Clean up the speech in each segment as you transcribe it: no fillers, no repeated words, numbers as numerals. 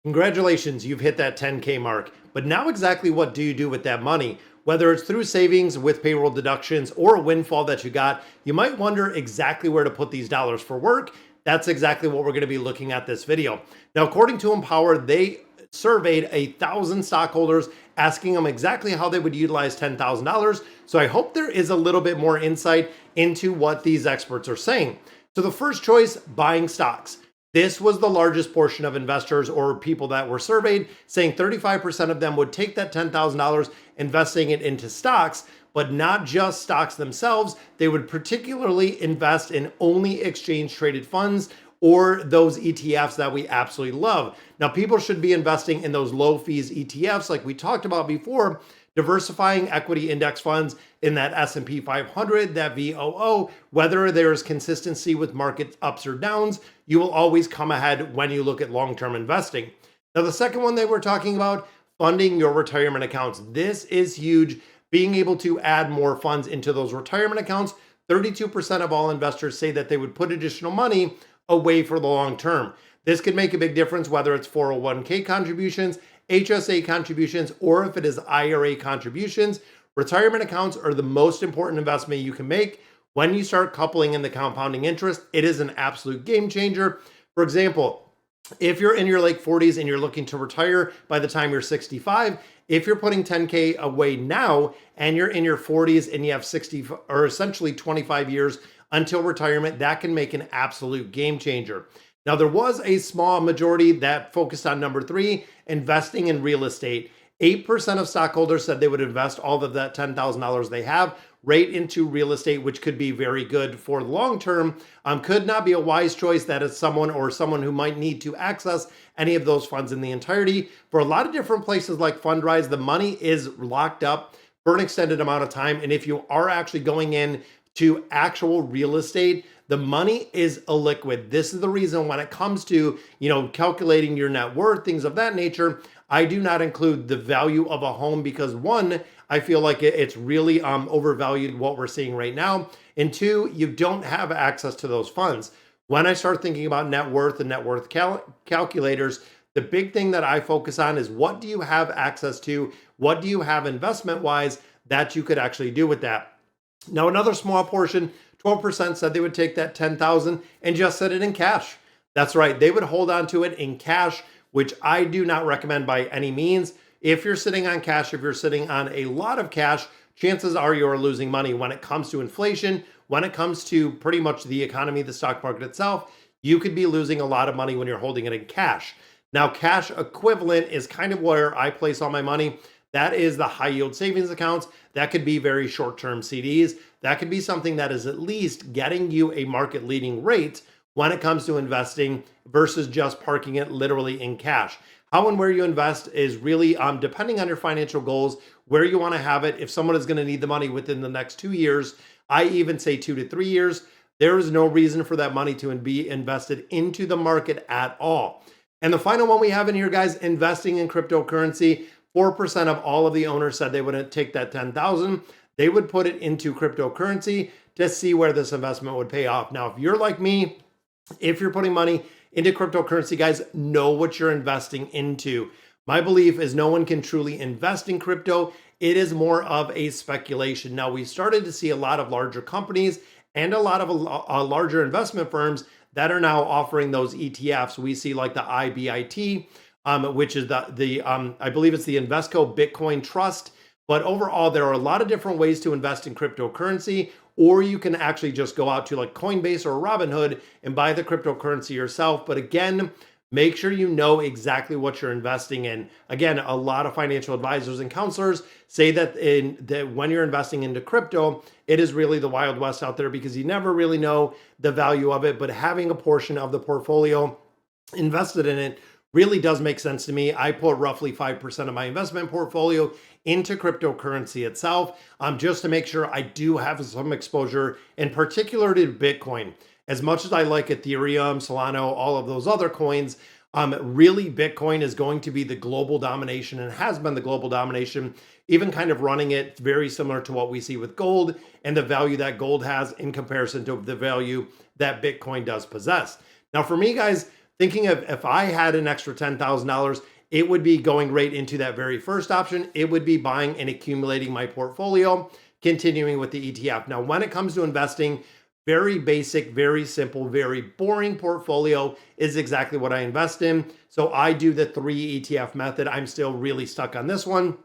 Congratulations, you've hit that 10K mark. But now, exactly what do you do with that money? Whether it's through savings with payroll deductions or a windfall that you got, you might wonder exactly where to put these dollars for work. That's exactly what we're going to be looking at this video. Now, according to Empower, they surveyed 1,000 stockholders asking them exactly how they would utilize $10,000. So I hope there is a little bit more insight into what these experts are saying. So the first choice, buying stocks. This was the largest portion of investors or people that were surveyed, saying 35% of them would take that $10,000, investing it into stocks, but not just stocks themselves. They would particularly invest in only exchange traded funds or those ETFs that we absolutely love. Now, people should be investing in those low fees ETFs like we talked about before, diversifying equity index funds in that S&P 500, that VOO, whether there's consistency with market ups or downs, you will always come ahead when you look at long-term investing. Now, the second one they were talking about, funding your retirement accounts. This is huge. Being able to add more funds into those retirement accounts. 32% of all investors say that they would put additional money away for the long term. This could make a big difference whether it's 401k contributions, HSA contributions, or if it is IRA contributions. Retirement accounts are the most important investment you can make. When you start coupling in the compounding interest, it is an absolute game changer. For example, if you're in your late 40s and you're looking to retire by the time you're 65, if you're putting 10K away now and you're in your 40s and you have 60 or essentially 25 years until retirement, that can make an absolute game changer. Now, there was a small majority that focused on number three, investing in real estate. 8% of stockholders said they would invest all of that $10,000 they have right into real estate, which could be very good for the long term. Could not be a wise choice. That is someone who might need to access any of those funds in the entirety. For a lot of different places like Fundrise, the money is locked up for an extended amount of time. And if you are actually going in to actual real estate, the money is illiquid. This is the reason when it comes to, calculating your net worth, things of that nature, I do not include the value of a home because one, I feel like it's really overvalued what we're seeing right now. And two, you don't have access to those funds. When I start thinking about net worth and net worth calculators, the big thing that I focus on is what do you have access to? What do you have investment wise that you could actually do with that? Now, another small portion, 12% said they would take that 10,000 and just set it in cash. That's right. They would hold on to it in cash, which I do not recommend by any means. If you're sitting on cash, if you're sitting on a lot of cash, chances are you're losing money when it comes to inflation, when it comes to pretty much the economy, the stock market itself. You could be losing a lot of money when you're holding it in cash. Now, cash equivalent is kind of where I place all my money. That is the high yield savings accounts. That could be very short-term CDs. That could be something that is at least getting you a market leading rate when it comes to investing versus just parking it literally in cash. How and where you invest is really depending on your financial goals, where you want to have it. If someone is going to need the money within the next 2 years, I even say 2 to 3 years, there is no reason for that money to be invested into the market at all. And the final one we have in here, guys, investing in cryptocurrency. 4% of all of the owners said they wouldn't take that 10,000. They would put it into cryptocurrency to see where this investment would pay off. Now, if you're like me, if you're putting money into cryptocurrency, guys, know what you're investing into. My belief is no one can truly invest in crypto. It is more of a speculation. Now, we started to see a lot of larger companies and a lot of larger investment firms that are now offering those ETFs. We see like the IBIT, which is I believe it's the Invesco Bitcoin Trust. But overall, there are a lot of different ways to invest in cryptocurrency, or you can actually just go out to like Coinbase or Robinhood and buy the cryptocurrency yourself. But again, make sure you know exactly what you're investing in. Again, a lot of financial advisors and counselors say that when you're investing into crypto, it is really the Wild West out there because you never really know the value of it. But having a portion of the portfolio invested in it really does make sense to me. I put roughly 5% of my investment portfolio into cryptocurrency itself, just to make sure I do have some exposure, in particular to Bitcoin. As much as I like Ethereum, Solana, all of those other coins, really Bitcoin is going to be the global domination and has been the global domination, even kind of running it very similar to what we see with gold and the value that gold has in comparison to the value that Bitcoin does possess. Now, for me, guys, thinking of if I had an extra $10,000, it would be going right into that very first option. It would be buying and accumulating my portfolio, continuing with the ETF. Now, when it comes to investing, very basic, very simple, very boring portfolio is exactly what I invest in. So I do the 3 ETF method. I'm still really stuck on this one,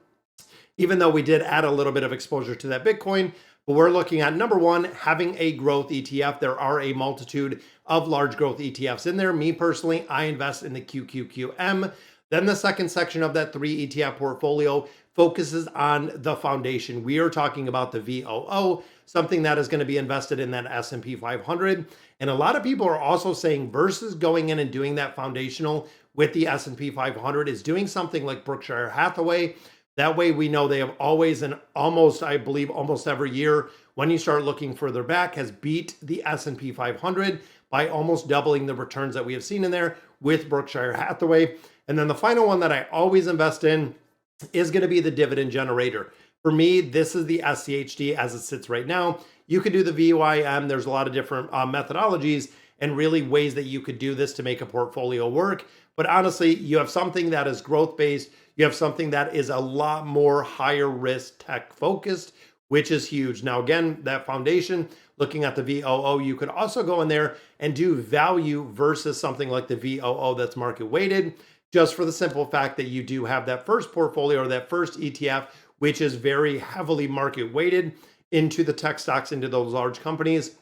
even though we did add a little bit of exposure to that Bitcoin. But we're looking at number one, having a growth ETF. There are a multitude of large growth ETFs in there. Me personally, I invest in the QQQM. Then the second section of that 3 ETF portfolio focuses on the foundation. We are talking about the VOO, something that is going to be invested in that S&P 500. And a lot of people are also saying versus going in and doing that foundational with the S&P 500 is doing something like Berkshire Hathaway. That way we know they have always and almost, I believe, almost every year, when you start looking further back, has beat the S&P 500 by almost doubling the returns that we have seen in there with Berkshire Hathaway. And then the final one that I always invest in is going to be the Dividend Generator. For me, this is the SCHD as it sits right now. You could do the VYM. There's a lot of different methodologies and really ways that you could do this to make a portfolio work. But honestly, you have something that is growth-based. You have something that is a lot more higher risk tech focused, which is huge. Now, again, that foundation, looking at the VOO, you could also go in there and do value versus something like the VOO that's market weighted, just for the simple fact that you do have that first portfolio or that first ETF, which is very heavily market weighted into the tech stocks, into those large companies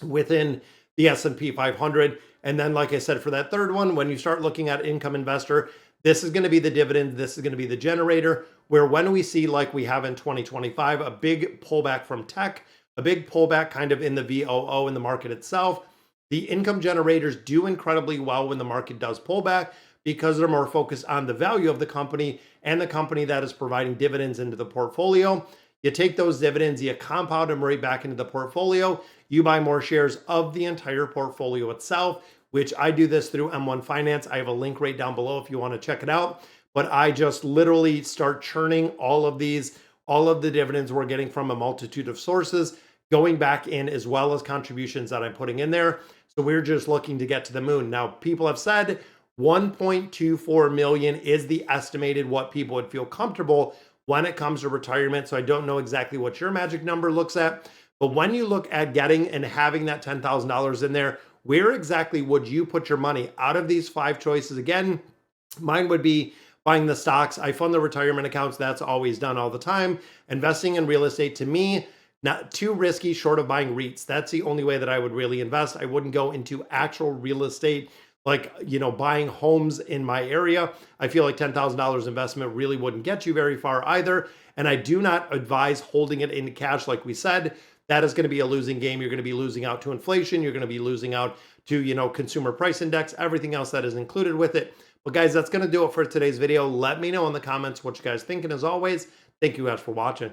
within the S&P 500. And then, like I said, for that third one, when you start looking at income investor, this is going to be the dividend. This is going to be the generator, where when we see, like we have in 2025, a big pullback from tech, a big pullback kind of in the VOO in the market itself, the income generators do incredibly well when the market does pull back because they're more focused on the value of the company and the company that is providing dividends into the portfolio. You take those dividends, you compound them right back into the portfolio. You buy more shares of the entire portfolio itself, which I do this through M1 Finance. I have a link right down below if you want to check it out. But I just literally start churning all of these, all of the dividends we're getting from a multitude of sources, going back in as well as contributions that I'm putting in there. So we're just looking to get to the moon. Now, people have said 1.24 million is the estimated what people would feel comfortable when it comes to retirement. So I don't know exactly what your magic number looks at, but when you look at getting and having that $10,000 in there, where exactly would you put your money out of these 5 choices? Again, mine would be buying the stocks. I fund the retirement accounts. That's always done all the time. Investing in real estate, to me, not too risky short of buying REITs. That's the only way that I would really invest. I wouldn't go into actual real estate, like, you know, buying homes in my area. I feel like $10,000 investment really wouldn't get you very far either. And I do not advise holding it in cash. Like we said, that is going to be a losing game. You're going to be losing out to inflation. You're going to be losing out to, you know, consumer price index, everything else that is included with it. But guys, that's going to do it for today's video. Let me know in the comments what you guys think. And as always, thank you guys for watching.